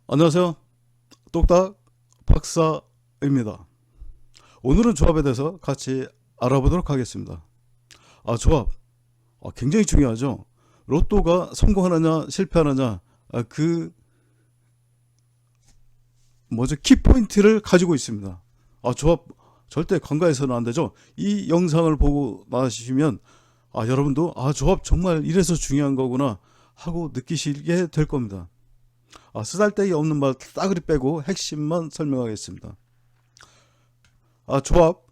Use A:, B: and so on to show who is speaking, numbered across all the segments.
A: 안녕하세요. 똑딱 박사입니다. 오늘은 조합에 대해서 같이 알아보도록 하겠습니다. 조합. 굉장히 중요하죠. 로또가 성공하느냐, 실패하느냐, 키포인트를 가지고 있습니다. 조합 절대 간과해서는 안 되죠. 이 영상을 보고 나시면, 여러분도, 조합 정말 이래서 중요한 거구나 하고 느끼시게 될 겁니다. 쓰잘데기 없는 말 따그리 빼고 핵심만 설명하겠습니다. 조합,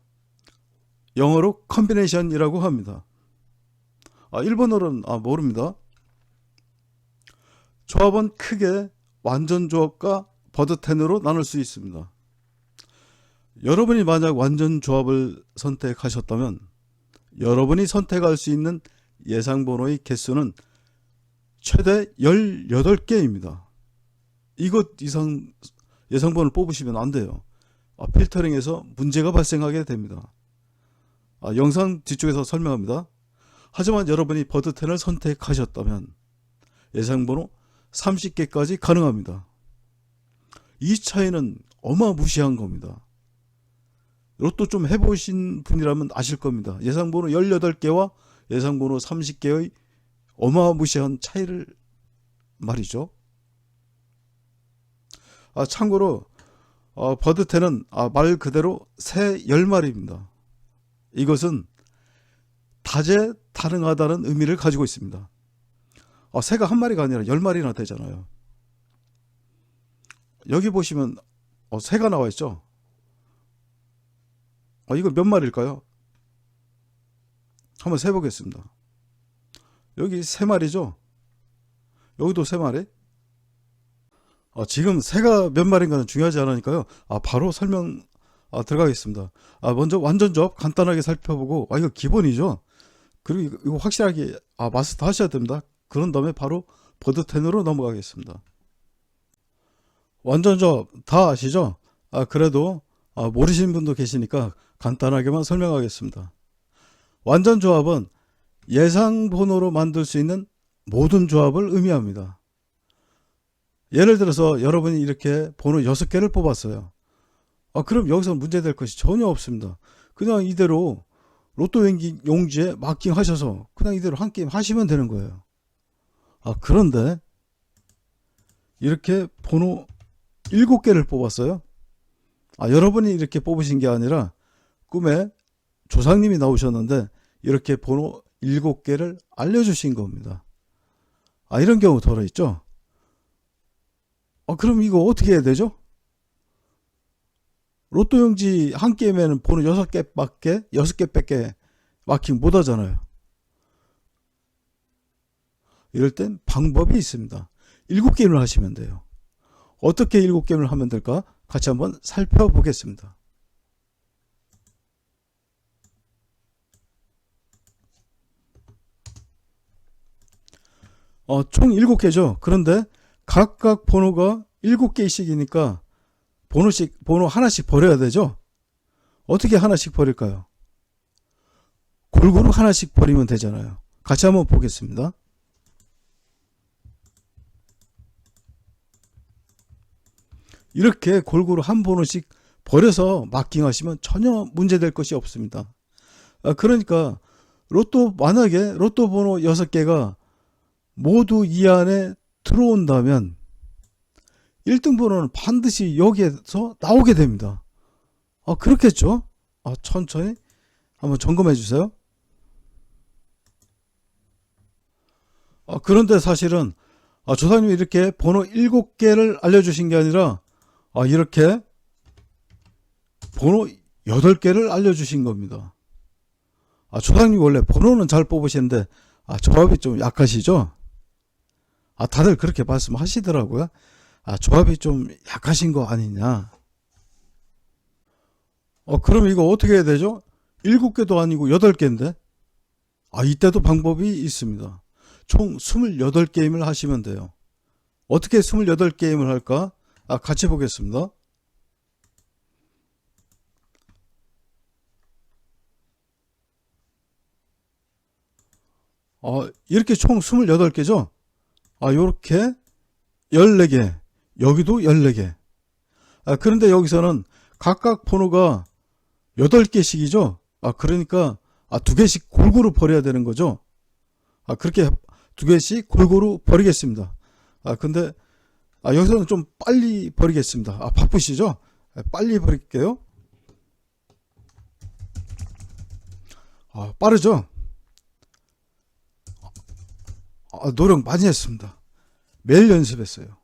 A: 영어로 컨비네이션이라고 합니다. 일본어로는 모릅니다. 조합은 크게 완전 조합과 버드10으로 나눌 수 있습니다. 여러분이 만약 완전 조합을 선택하셨다면 여러분이 선택할 수 있는 예상번호의 개수는 최대 18개입니다. 이것 이상 예상번호를 뽑으시면 안 돼요. 필터링에서 문제가 발생하게 됩니다. 영상 뒤쪽에서 설명합니다. 하지만 여러분이 버드10을 선택하셨다면 예상번호 30개까지 가능합니다. 이 차이는 어마무시한 겁니다. 로또 좀 해보신 분이라면 아실 겁니다. 예상번호 18개와 예상번호 30개의 어마무시한 차이를 말이죠. 참고로 버드10은 말 그대로 새 10마리입니다. 이것은 다재다능하다는 의미를 가지고 있습니다. 새가 한 마리가 아니라 10마리나 되잖아요. 여기 보시면 새가 나와 있죠. 이거 몇 마리일까요? 한번 세보겠습니다. 여기 3마리죠. 여기도 3마리. 지금 새가 몇 마리인가는 중요하지 않으니까요. 바로 설명 들어가겠습니다. 먼저 완전 조합 간단하게 살펴보고, 이거 기본이죠. 그리고 이거 확실하게 마스터 하셔야 됩니다. 그런 다음에 바로 버드10으로 넘어가겠습니다. 완전 조합 다 아시죠? 그래도 모르시는 분도 계시니까 간단하게만 설명하겠습니다. 완전 조합은 예상 번호로 만들 수 있는 모든 조합을 의미합니다. 예를 들어서 여러분이 이렇게 번호 6개를 뽑았어요. 그럼 여기서 문제될 것이 전혀 없습니다. 그냥 이대로 로또 용지에 마킹하셔서 그냥 이대로 한 게임 하시면 되는 거예요. 그런데 이렇게 번호 7개를 뽑았어요. 여러분이 이렇게 뽑으신 게 아니라 꿈에 조상님이 나오셨는데 이렇게 번호 7개를 알려주신 겁니다. 이런 경우 들어있죠. 그럼 이거 어떻게 해야 되죠? 로또 용지 한 게임에는 번호 6개밖에 마킹 못 하잖아요. 이럴 땐 방법이 있습니다. 7게임을 하시면 돼요. 어떻게 7게임을 하면 될까? 같이 한번 살펴보겠습니다. 총 7개죠. 그런데 각각 번호가 7개씩이니까 번호 하나씩 버려야 되죠. 어떻게 하나씩 버릴까요? 골고루 하나씩 버리면 되잖아요. 같이 한번 보겠습니다. 이렇게 골고루 한 번호씩 버려서 마킹하시면 전혀 문제될 것이 없습니다. 그러니까 만약에 로또 번호 6개가 모두 이 안에 들어온다면 1등 번호는 반드시 여기에서 나오게 됩니다. 그렇겠죠? 천천히 한번 점검해 주세요. 그런데 사실은 조사님이 이렇게 번호 7개를 알려주신 게 아니라 이렇게 번호 8개를 알려주신 겁니다. 조사님이 원래 번호는 잘 뽑으시는데 조합이 좀 약하시죠? 다들 그렇게 말씀하시더라고요. 조합이 좀 약하신 거 아니냐. 그럼 이거 어떻게 해야 되죠? 7개도 아니고 8개인데? 이때도 방법이 있습니다. 총 28게임을 하시면 돼요. 어떻게 28게임을 할까? 같이 보겠습니다. 이렇게 총 28개죠? 요렇게 14개, 여기도 14개. 그런데 여기서는 각각 번호가 8개씩이죠. 그러니까 2개씩 골고루 버려야 되는 거죠. 그렇게 2개씩 골고루 버리겠습니다. 근데 여기서는 좀 빨리 버리겠습니다. 바쁘시죠? 빨리 버릴게요. 빠르죠? 노력 많이 했습니다. 매일 연습했어요.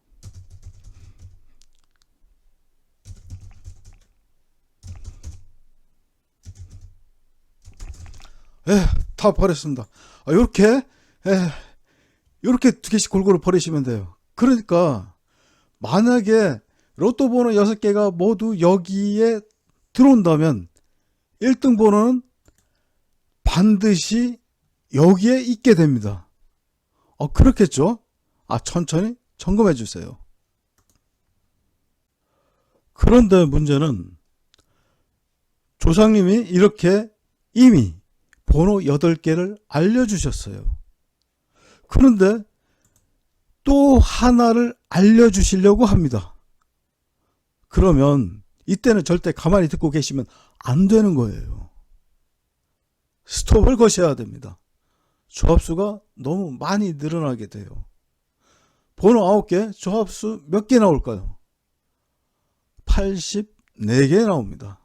A: 다 버렸습니다. 요렇게 2개씩 골고루 버리시면 돼요. 그러니까 만약에 로또 번호 6개가 모두 여기에 들어온다면 1등 번호는 반드시 여기에 있게 됩니다. 그렇겠죠? 천천히 점검해 주세요. 그런데 문제는 조상님이 이렇게 이미 번호 8개를 알려주셨어요. 그런데 또 하나를 알려주시려고 합니다. 그러면 이때는 절대 가만히 듣고 계시면 안 되는 거예요. 스톱을 거셔야 됩니다. 조합수가 너무 많이 늘어나게 돼요. 번호 9개, 조합수 몇 개 나올까요? 84개 나옵니다.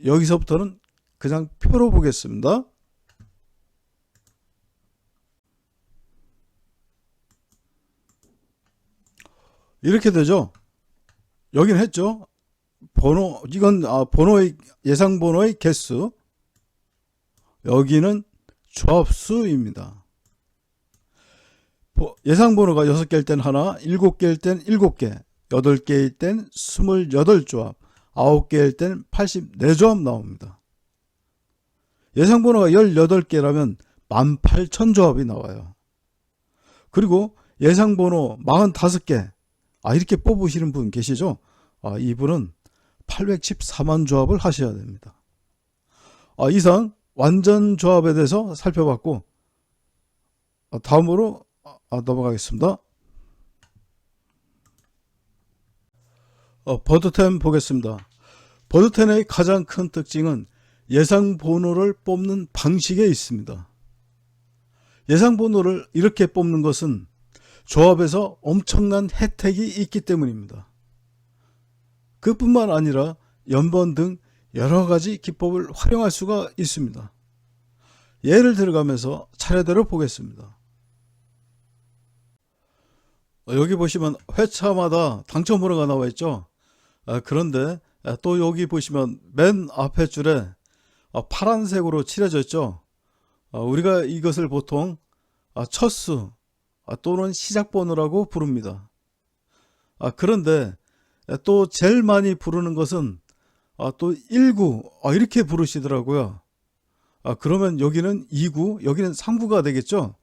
A: 여기서부터는 그냥 표로 보겠습니다. 이렇게 되죠. 여기는 했죠. 이건 번호의 예상 번호의 개수. 여기는 조합수입니다. 예상 번호가 6개일 땐 하나, 7개일 땐 7개, 8개일 땐 28조합, 9개일 땐 84조합 나옵니다. 예상 번호가 18개라면 18,000조합이 나와요. 그리고 예상 번호 45개, 이렇게 뽑으시는 분 계시죠? 이분은 814만 조합을 하셔야 됩니다. 이상 완전 조합에 대해서 살펴봤고, 다음으로 넘어가겠습니다. 버드10 보겠습니다. 버드10의 가장 큰 특징은 예상 번호를 뽑는 방식에 있습니다. 예상 번호를 이렇게 뽑는 것은 조합에서 엄청난 혜택이 있기 때문입니다. 그뿐만 아니라 연번 등 여러 가지 기법을 활용할 수가 있습니다. 예를 들어가면서 차례대로 보겠습니다. 여기 보시면 회차마다 당첨 번호가 나와 있죠. 그런데 또 여기 보시면 맨 앞에 줄에 파란색으로 칠해져 있죠. 우리가 이것을 보통 첫수 또는 시작 번호라고 부릅니다. 그런데 또 제일 많이 부르는 것은 또 19 이렇게 부르시더라고요. 그러면 여기는 2구, 여기는 3구가 되겠죠.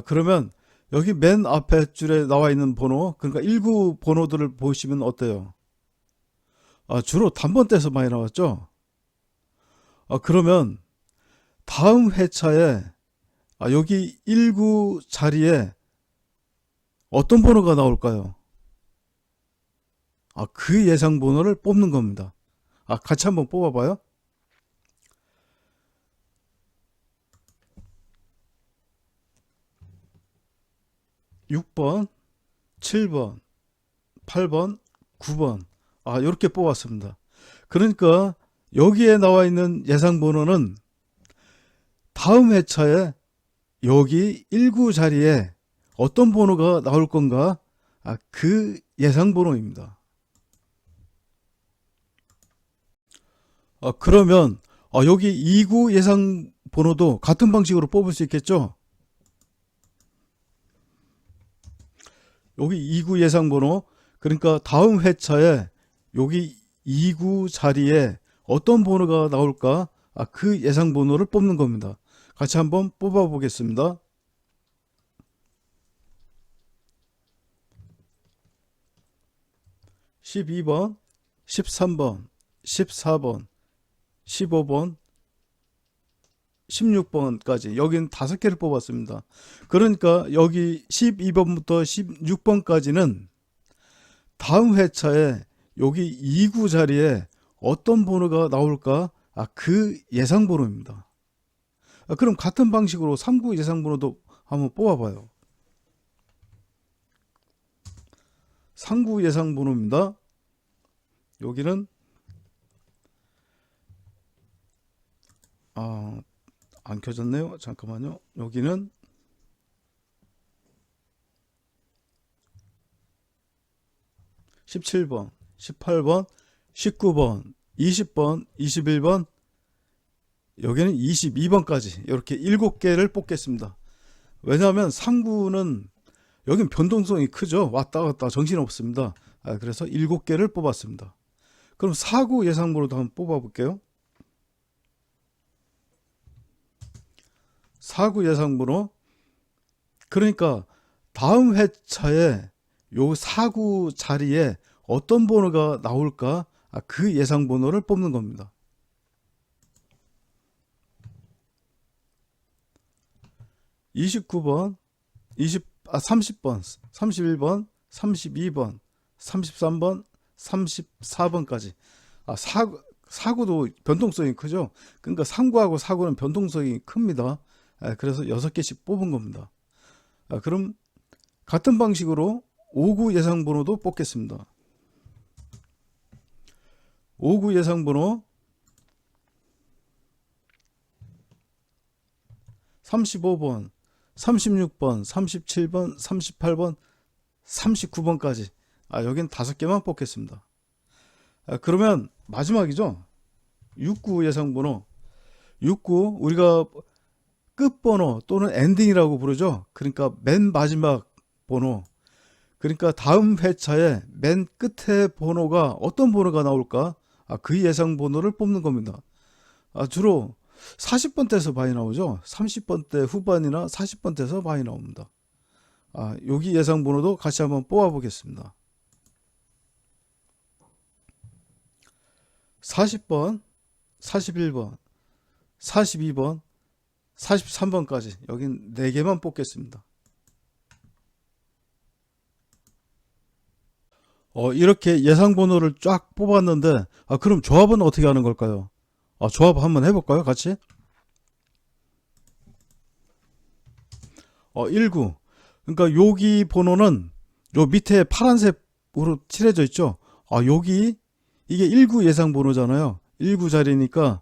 A: 그러면 여기 맨 앞에 줄에 나와 있는 번호, 그러니까 19 번호들을 보시면 어때요? 주로 단번 떼서 많이 나왔죠. 그러면 다음 회차에 여기 19 자리에 어떤 번호가 나올까요? 그 예상 번호를 뽑는 겁니다. 같이 한번 뽑아봐요. 6번, 7번, 8번, 9번 이렇게 뽑았습니다. 그러니까 여기에 나와 있는 예상 번호는 다음 회차에 여기 19 자리에 어떤 번호가 나올 건가 그 예상 번호입니다. 그러면 여기 2구 예상 번호도 같은 방식으로 뽑을 수 있겠죠? 여기 2구 예상 번호, 그러니까 다음 회차에 여기 2구 자리에 어떤 번호가 나올까 그 예상 번호를 뽑는 겁니다. 같이 한번 뽑아 보겠습니다. 12번, 13번, 14번, 15번, 16번까지 여긴 5개를 뽑았습니다. 그러니까 여기 12번부터 16번까지는 다음 회차에 여기 2구 자리에 어떤 번호가 나올까? 그 예상 번호입니다. 그럼 같은 방식으로 3구 예상 번호도 한번 뽑아봐요. 3구 예상 번호입니다. 여기는 안 켜졌네요. 잠깐만요. 여기는 17번, 18번, 19번, 20번, 21번, 여기는 22번까지 이렇게 7개를 뽑겠습니다. 왜냐하면 3구는 여긴 변동성이 크죠. 왔다 갔다 정신없습니다. 그래서 7개를 뽑았습니다. 그럼 4구 예상번호도 한번 뽑아볼게요. 4구 예상번호, 그러니까 다음 회차에 요 4구 자리에 어떤 번호가 나올까? 그 예상 번호를 뽑는 겁니다. 29번, 30번, 31번, 32번, 33번, 34번까지. 4구도 변동성이 크죠. 그러니까 3구하고 4구는 변동성이 큽니다. 그래서 6개씩 뽑은 겁니다. 그럼 같은 방식으로 5구 예상번호도 뽑겠습니다. 5구 예상번호 35번, 36번, 37번, 38번, 39번까지. 여긴 5개만 뽑겠습니다. 그러면 마지막이죠. 6구 예상번호. 6구 우리가 끝번호 또는 엔딩이라고 부르죠. 그러니까 맨 마지막 번호. 그러니까 다음 회차에 맨 끝에 번호가 어떤 번호가 나올까? 그 예상 번호를 뽑는 겁니다. 주로 40번대에서 많이 나오죠. 30번대 후반이나 40번대에서 많이 나옵니다. 여기 예상 번호도 같이 한번 뽑아 보겠습니다. 40번, 41번, 42번, 43번까지 여긴 4개만 뽑겠습니다. 이렇게 예상 번호를 쫙 뽑았는데 그럼 조합은 어떻게 하는 걸까요? 조합 한번 해볼까요? 같이. 19. 그러니까 여기 번호는 요 밑에 파란색으로 칠해져 있죠. 여기 이게 19 예상 번호잖아요. 19 자리니까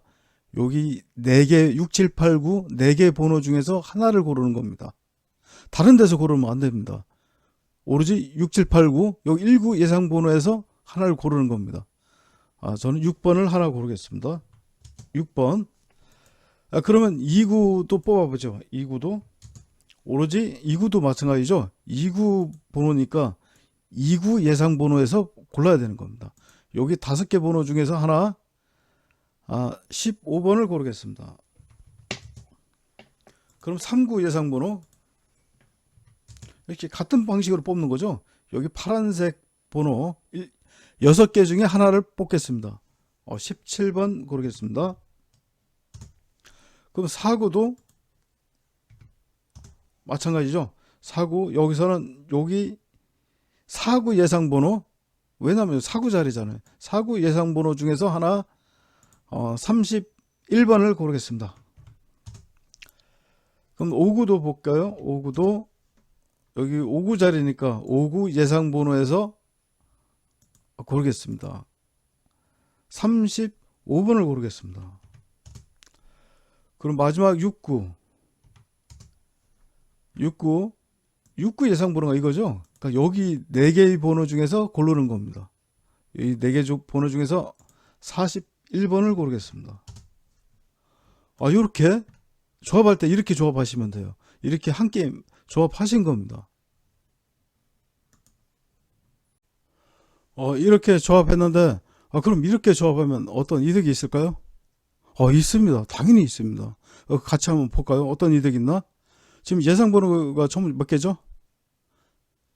A: 여기 4개, 6, 7, 8, 9 4개 번호 중에서 하나를 고르는 겁니다. 다른 데서 고르면 안 됩니다. 오로지 6, 7, 8, 9 여기 19 예상 번호에서 하나를 고르는 겁니다. 저는 6번을 하나 고르겠습니다. 6번. 그러면 2구도 뽑아보죠. 2구도 오로지 2구도 마찬가지죠. 2구 번호니까 2구 예상 번호에서 골라야 되는 겁니다. 여기 5개 번호 중에서 하나 15번을 고르겠습니다. 그럼 3구 예상 번호 이렇게 같은 방식으로 뽑는 거죠. 여기 파란색 번호 6개 중에 하나를 뽑겠습니다. 17번 고르겠습니다. 그럼 4구도 마찬가지죠. 4구 여기서는 여기 4구 예상 번호, 왜냐하면 4구 자리잖아요. 4구 예상 번호 중에서 하나 31번을 고르겠습니다. 그럼 5구도 볼까요? 5구도 여기 5구 자리니까 5구 예상 번호에서 고르겠습니다. 35번을 고르겠습니다. 그럼 마지막 6구 예상 번호가 이거죠. 그러니까 여기 4개의 번호 중에서 고르는 겁니다. 이 4개 번호 중에서 41번을 고르겠습니다. 이렇게 조합할 때 이렇게 조합하시면 돼요. 이렇게 한 게임 조합하신 겁니다. 이렇게 조합했는데 그럼 이렇게 조합하면 어떤 이득이 있을까요? 있습니다. 당연히 있습니다. 같이 한번 볼까요? 어떤 이득이 있나? 지금 예상 번호가 총 몇 개죠?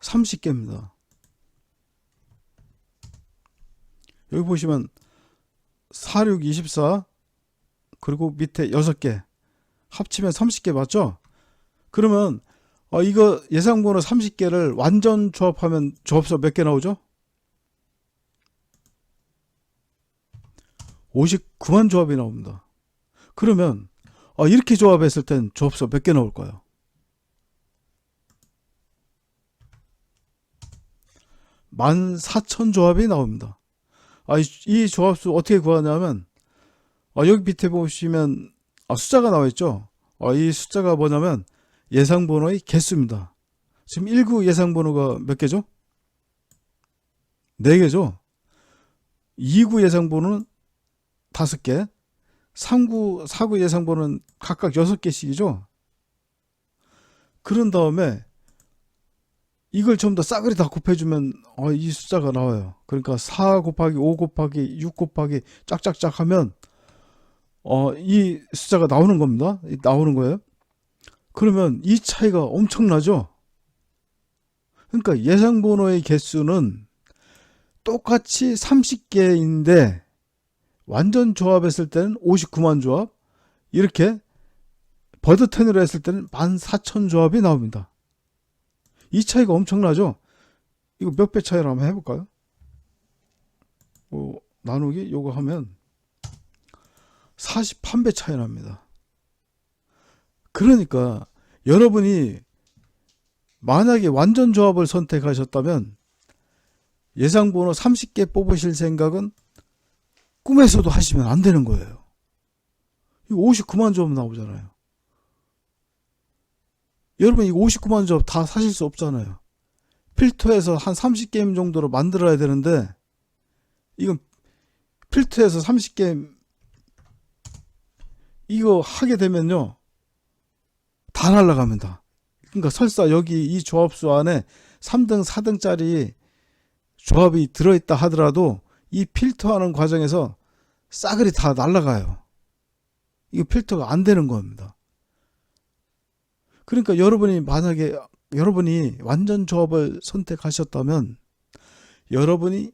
A: 30개입니다. 여기 보시면 46, 24 그리고 밑에 6개 합치면 30개 맞죠? 그러면 이거 예상번호 30개를 완전 조합하면 조합수 몇 개 나오죠? 59만 조합이 나옵니다. 그러면 이렇게 조합했을 땐 조합수 몇 개 나올까요? 14,000조합이 나옵니다. 이 조합수 어떻게 구하냐면 여기 밑에 보시면 숫자가 나와 있죠. 이 숫자가 뭐냐면 예상번호의 개수입니다. 지금 1구 예상번호가 몇 개죠? 4개죠. 2구 예상번호는 5개, 3구, 4구 예상번호는 각각 6개씩이죠. 그런 다음에 이걸 전부 다 싸그리 다 곱해주면 이 숫자가 나와요. 그러니까 4 곱하기 5 곱하기 6 곱하기 짝짝짝 하면 이 숫자가 나오는 겁니다. 나오는 거예요. 그러면 이 차이가 엄청나죠. 그러니까 예상번호의 개수는 똑같이 30개인데 완전 조합했을 때는 59만 조합, 이렇게 버드10으로 했을 때는 14,000조합이 나옵니다. 이 차이가 엄청나죠. 이거 몇 배 차이로 한번 해볼까요? 나누기 요거 하면 41배 차이 납니다. 그러니까 여러분이 만약에 완전 조합을 선택하셨다면 예상번호 30개 뽑으실 생각은 꿈에서도 하시면 안 되는 거예요. 이거 59만 조합 나오잖아요. 여러분 이거 59만 조합 다 사실 수 없잖아요. 필터에서 한 30게임 정도로 만들어야 되는데 이건 필터에서 30게임 이거 하게 되면요 다 날라갑니다. 그러니까 설사 여기 이 조합수 안에 3등 4등짜리 조합이 들어있다 하더라도 이 필터하는 과정에서 싸그리 다 날라가요. 이거 필터가 안 되는 겁니다. 그러니까 여러분이 만약에 여러분이 완전 조합을 선택하셨다면 여러분이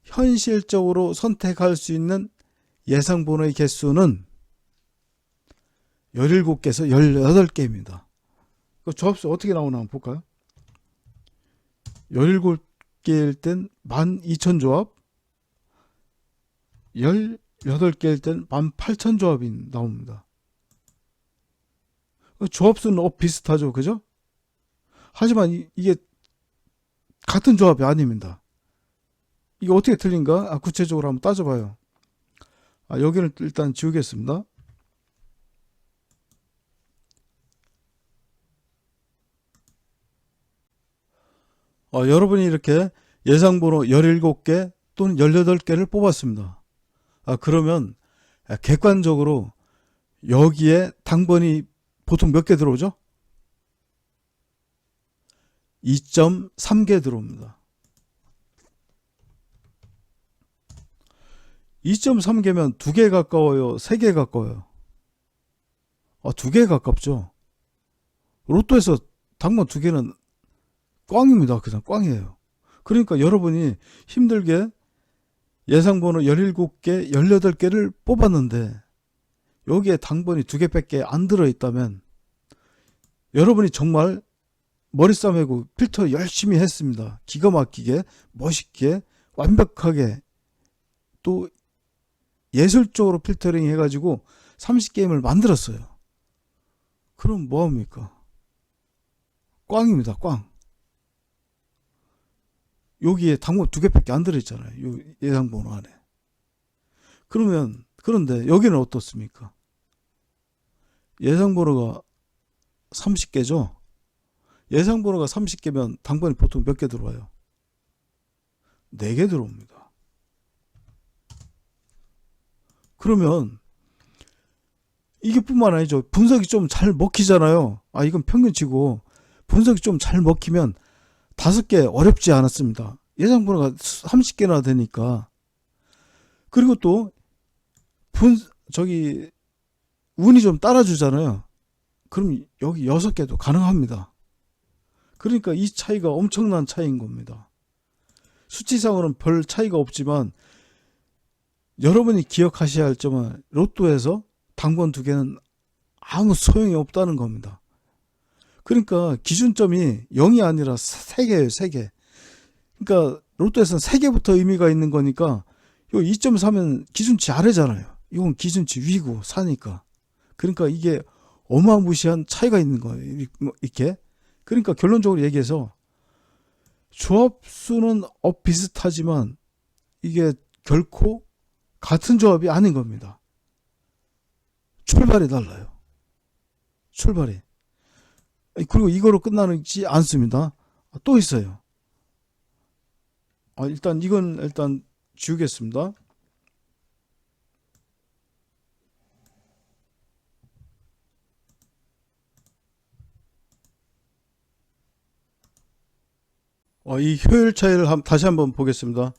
A: 현실적으로 선택할 수 있는 예상번호의 개수는 17개에서 18개입니다. 그 조합수 어떻게 나오나 한번 볼까요? 17개일 땐 12,000조합, 18개일 땐 18,000조합이 나옵니다. 조합수는 비슷하죠, 그죠? 하지만 이게 같은 조합이 아닙니다. 이게 어떻게 틀린가? 구체적으로 한번 따져봐요. 여기는 일단 지우겠습니다. 여러분이 이렇게 예상번호 17개 또는 18개를 뽑았습니다. 그러면 객관적으로 여기에 당번이 보통 몇 개 들어오죠? 2.3개 들어옵니다. 2.3개면 2개 가까워요? 3개 가까워요? 2개 가깝죠. 로또에서 당번 2개는 꽝입니다. 그냥 꽝이에요. 그러니까 여러분이 힘들게 예상번호 17개, 18개를 뽑았는데 여기에 당번이 2개밖에 안 들어있다면 여러분이 정말 머리 싸매고 필터 열심히 했습니다. 기가 막히게, 멋있게, 완벽하게 또 예술적으로 필터링 해가지고 30게임을 만들었어요. 그럼 뭐합니까? 꽝입니다. 꽝. 여기에 당번 2개밖에 안 들어있잖아요. 요 예상번호 안에. 그런데 여기는 어떻습니까? 예상번호가 30개죠. 예상번호가 30개면 당번이 보통 몇 개 들어와요? 4개 들어옵니다. 그러면 이게 뿐만 아니죠. 분석이 좀 잘 먹히잖아요. 이건 평균치고 분석이 좀 잘 먹히면 5개 어렵지 않았습니다. 예상번호가 30개나 되니까. 그리고 또 운이 좀 따라주잖아요. 그럼 여기 6개도 가능합니다. 그러니까 이 차이가 엄청난 차이인 겁니다. 수치상으로는 별 차이가 없지만 여러분이 기억하셔야 할 점은 로또에서 당번 2개는 아무 소용이 없다는 겁니다. 그러니까 기준점이 0이 아니라 3개예요, 3개. 그러니까 로또에서는 3개부터 의미가 있는 거니까 요 2.4면 기준치 아래잖아요. 이건 기준치 위고 4니까. 그러니까 이게 어마무시한 차이가 있는 거예요. 이렇게. 그러니까 결론적으로 얘기해서 조합수는 비슷하지만 이게 결코 같은 조합이 아닌 겁니다. 출발이 달라요. 출발이. 그리고 이거로 끝나지 않습니다. 또 있어요. 일단 이건 일단 지우겠습니다. 이 효율 차이를 다시 한번 보겠습니다.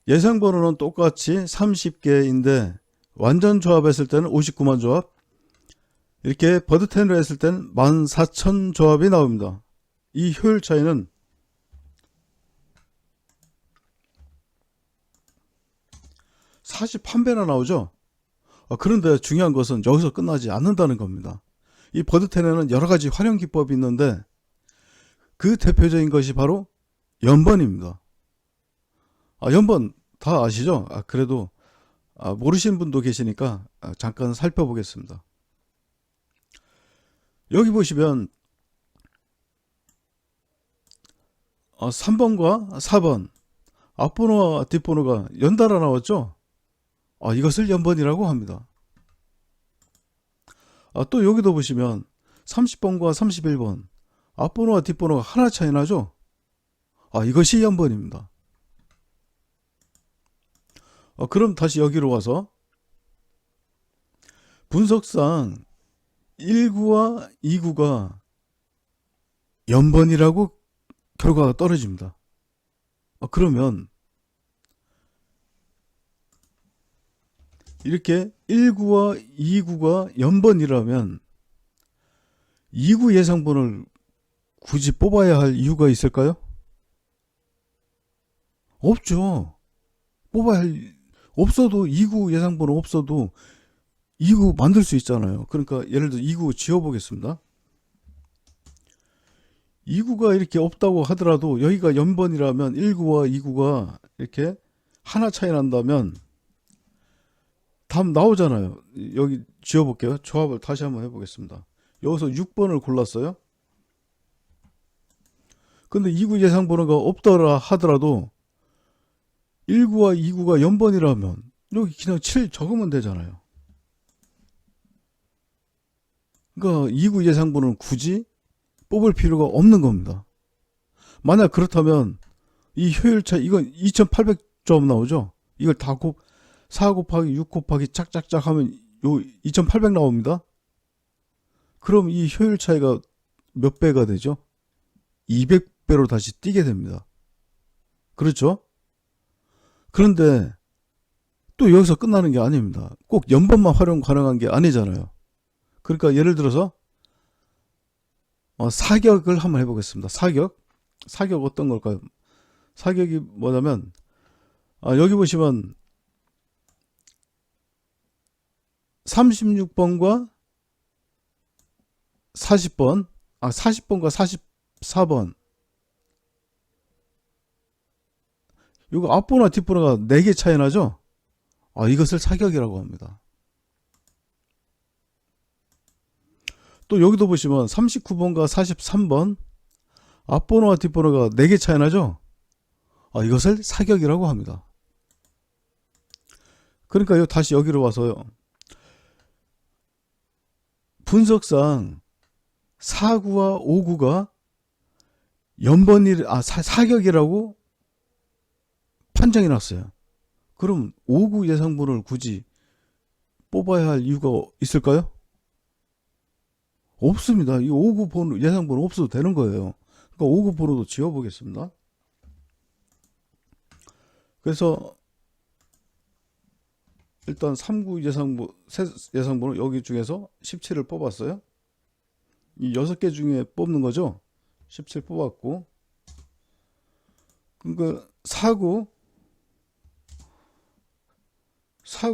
A: 예상 번호는 똑같이 30개인데 완전 조합했을 때는 59만 조합, 이렇게 버드10을 했을 때는 14,000 조합이 나옵니다. 이 효율 차이는 41배나 나오죠. 그런데 중요한 것은 여기서 끝나지 않는다는 겁니다. 이 버드10에는 여러 가지 활용 기법이 있는데 그 대표적인 것이 바로 연번입니다. 연번 다 아시죠? 그래도 모르시는 분도 계시니까 잠깐 살펴보겠습니다. 여기 보시면 3번과 4번 앞번호와 뒷번호가 연달아 나왔죠. 이것을 연번이라고 합니다. 또 여기도 보시면 30번과 31번 앞번호와 뒷번호가 하나 차이 나죠. 이것이 연번입니다. 그럼 다시 여기로 와서 분석상 1구와 2구가 연번이라고 결과가 떨어집니다. 그러면 이렇게 1구와 2구가 연번이라면 2구 예상번호를 굳이 뽑아야 할 이유가 있을까요? 없죠. 뽑아야 할, 없어도 2구 예상번호 없어도 2구 만들 수 있잖아요. 그러니까 예를 들어 2구 지워보겠습니다. 2구가 이렇게 없다고 하더라도 여기가 연번이라면 1구와 2구가 이렇게 하나 차이 난다면 답 나오잖아요. 여기 지워볼게요. 조합을 다시 한번 해보겠습니다. 여기서 6번을 골랐어요. 근데 2구 예상번호가 없더라 하더라도 1구와 2구가 연번이라면 여기 그냥 7 적으면 되잖아요. 그러니까 2구 예상번호는 굳이 뽑을 필요가 없는 겁니다. 만약 그렇다면 이 효율차 이건 2800점 나오죠. 이걸 다 4 곱하기 6 곱하기 짝짝짝 하면 요 2800 나옵니다. 그럼 이 효율 차이가 몇 배가 되죠? 200배로 다시 뛰게 됩니다. 그렇죠? 그런데 또 여기서 끝나는 게 아닙니다. 꼭 연번만 활용 가능한 게 아니잖아요. 그러니까 예를 들어서 사격을 한번 해보겠습니다. 사격 어떤 걸까요? 사격이 뭐냐면 여기 보시면 36번과 40번 40번과 44번 이거 앞번호와 뒷번호가 4개 차이 나죠? 이것을 사격이라고 합니다. 또 여기도 보시면 39번과 43번 앞번호와 뒷번호가 4개 차이 나죠? 이것을 사격이라고 합니다. 그러니까 다시 여기로 와서요. 분석상 4구와 5구가 사격이라고 판정이 났어요. 그럼 5구 예상번호를 굳이 뽑아야 할 이유가 있을까요? 없습니다. 이 5구 번호 예상번호 없어도 되는 거예요. 그러니까 5구 번호도 지워보겠습니다. 그래서 일단 3구 예상번호 여기 중에서 17을 뽑았어요. 이 6개 중에 뽑는 거죠. 17 뽑았고, 그러니까 4구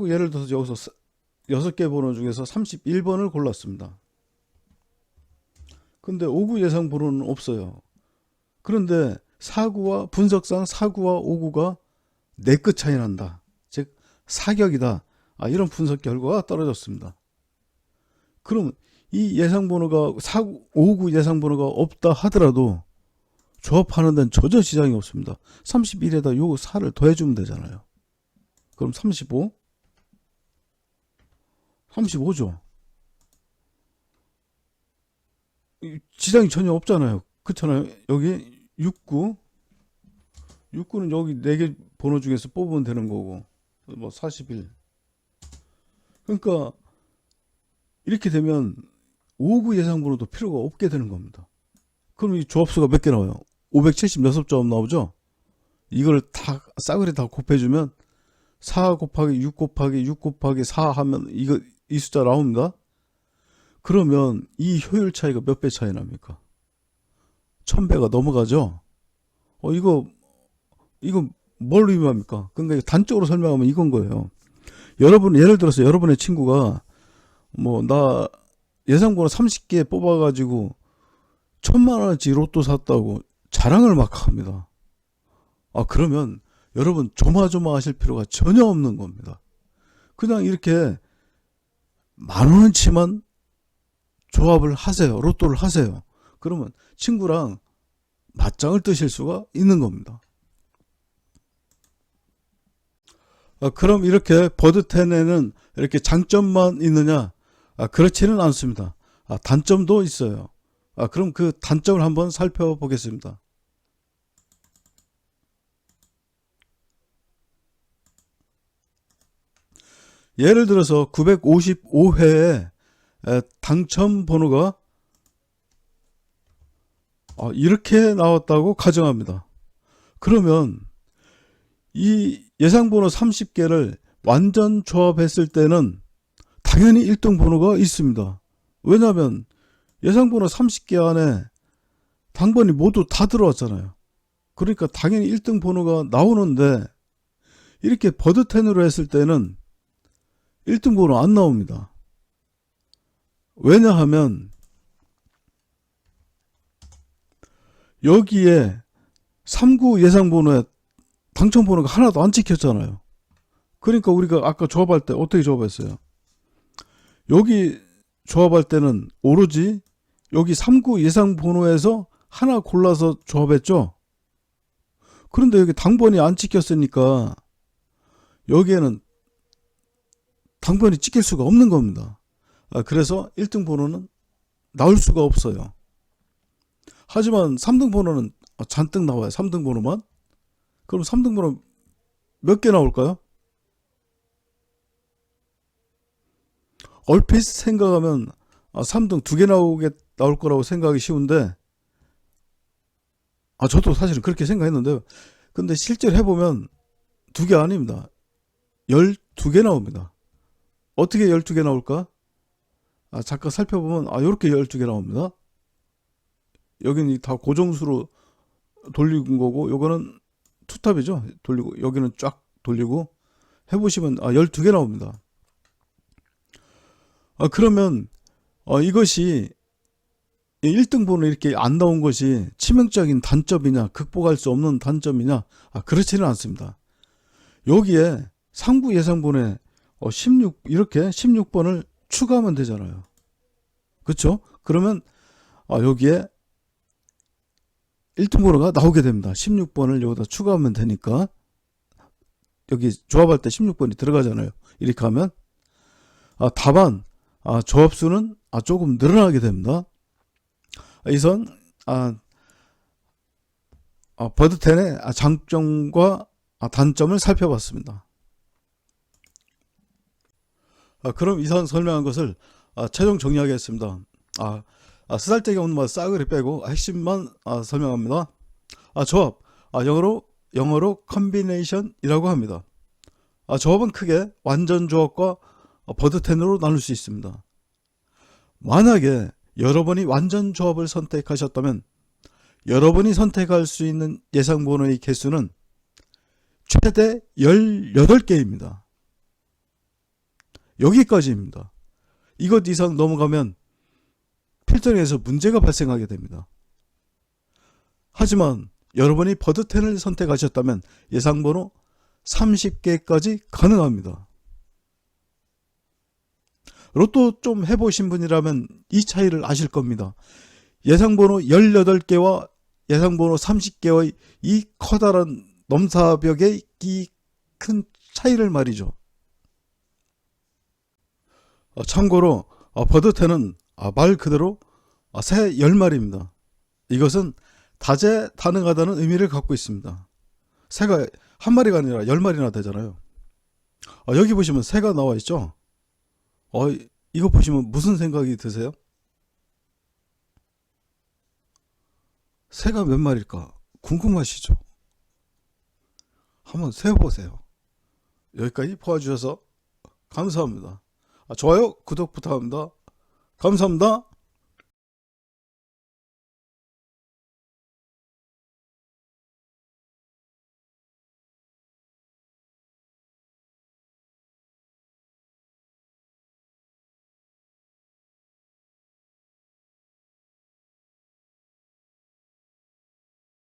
A: 예를 들어서 여기서 6개 번호 중에서 31번을 골랐습니다. 근데 5구 예상 번호는 없어요. 그런데 분석상 4구와 5구가 4끗 차이 난다. 즉 사격이다. 이런 분석 결과가 떨어졌습니다. 그럼 이 예상 번호가 5구 예상 번호가 없다 하더라도 조합하는 데는 전혀 지장이 없습니다. 31에다 요 4를 더해주면 되잖아요. 그럼 35죠. 지장이 전혀 없잖아요. 그렇잖아요. 여기 6구는 여기 4개 번호 중에서 뽑으면 되는 거고, 뭐 41. 그러니까 이렇게 되면 5구 예상 번호도 필요가 없게 되는 겁니다. 그럼 이 조합수가 몇 개 나와요? 576점 나오죠? 이걸 다 싸그리 다 곱해주면 4 곱하기 6 곱하기 6 곱하기 4 하면 이 숫자 나옵니다. 그러면 이 효율 차이가 몇 배 차이 납니까? 1000배가 넘어가죠? 이거 뭘 의미합니까? 그러니까 단적으로 설명하면 이건 거예요. 예를 들어서 여러분의 친구가 나 예상번호 30개 뽑아가지고 1000만원어치 로또 샀다고 자랑을 막 합니다. 그러면 여러분 조마조마하실 필요가 전혀 없는 겁니다. 그냥 이렇게 10,000원어치만 조합을 하세요. 로또를 하세요. 그러면 친구랑 맞짱을 뜨실 수가 있는 겁니다. 그럼 이렇게 버드10에는 이렇게 장점만 있느냐? 그렇지는 않습니다. 단점도 있어요. 그럼 그 단점을 한번 살펴보겠습니다. 예를 들어서 955회에 당첨 번호가 이렇게 나왔다고 가정합니다. 그러면 이 예상번호 30개를 완전 조합했을 때는 당연히 1등 번호가 있습니다. 왜냐하면 예상번호 30개 안에 당번이 모두 다 들어왔잖아요. 그러니까 당연히 1등 번호가 나오는데 이렇게 버드10으로 했을 때는 1등 번호 안 나옵니다. 왜냐하면 여기에 3구 예상번호에 당첨번호가 하나도 안 찍혔잖아요. 그러니까 우리가 아까 조합할 때 어떻게 조합했어요? 여기 조합할 때는 오로지 여기 3구 예상번호에서 하나 골라서 조합했죠. 그런데 여기 당번이 안 찍혔으니까 여기에는 당번이 찍힐 수가 없는 겁니다. 그래서 1등 번호는 나올 수가 없어요. 하지만 3등 번호는 잔뜩 나와요. 3등 번호만. 그럼 3등 번호 몇 개 나올까요? 얼핏 생각하면 3등 2개 나올 거라고 생각하기 쉬운데 저도 사실은 그렇게 생각했는데요. 근데 실제로 해보면 2개 아닙니다. 12개 나옵니다. 어떻게 12개 나올까? 잠깐 살펴보면 이렇게 12개 나옵니다. 여기는 다 고정수로 돌리는 거고 요거는 투탑이죠. 돌리고 여기는 쫙 돌리고 해보시면 12개 나옵니다. 그러면 이것이 1등 번호 이렇게 안 나온 것이 치명적인 단점이냐 극복할 수 없는 단점이냐 그렇지는 않습니다. 여기에 3구 예상번호에 16 이렇게 16번을 추가하면 되잖아요. 그렇죠? 그러면 여기에 1등 번호가 나오게 됩니다. 16번을 여기다 추가하면 되니까 여기 조합할 때 16번이 들어가잖아요. 이렇게 하면 다만 조합수는 조금 늘어나게 됩니다. 이선 버드10의 장점과 단점을 살펴봤습니다. 그럼 이상 설명한 것을 최종 정리하겠습니다. 쓰잘데기 없는 말 싸그리 빼고 핵심만 설명합니다. 조합, 영어로 컨비네이션이라고 합니다. 조합은 크게 완전 조합과 버드10으로 나눌 수 있습니다. 만약에 여러분이 완전 조합을 선택하셨다면 여러분이 선택할 수 있는 예상 번호의 개수는 최대 18개입니다. 여기까지입니다. 이것 이상 넘어가면 필터링에서 문제가 발생하게 됩니다. 하지만 여러분이 버드10을 선택하셨다면 예상번호 30개까지 가능합니다. 로또 좀 해보신 분이라면 이 차이를 아실 겁니다. 예상번호 18개와 예상번호 30개의 이 커다란 넘사벽의 이 큰 차이를 말이죠. 참고로 버드10은 말 그대로 새 10마리입니다. 이것은 다재다능하다는 의미를 갖고 있습니다. 새가 한 마리가 아니라 10마리나 되잖아요. 여기 보시면 새가 나와 있죠. 이거 보시면 무슨 생각이 드세요? 새가 몇 마리일까 궁금하시죠? 한번 세보세요. 여기까지 봐주셔서 감사합니다. 좋아요, 구독 부탁합니다. 감사합니다.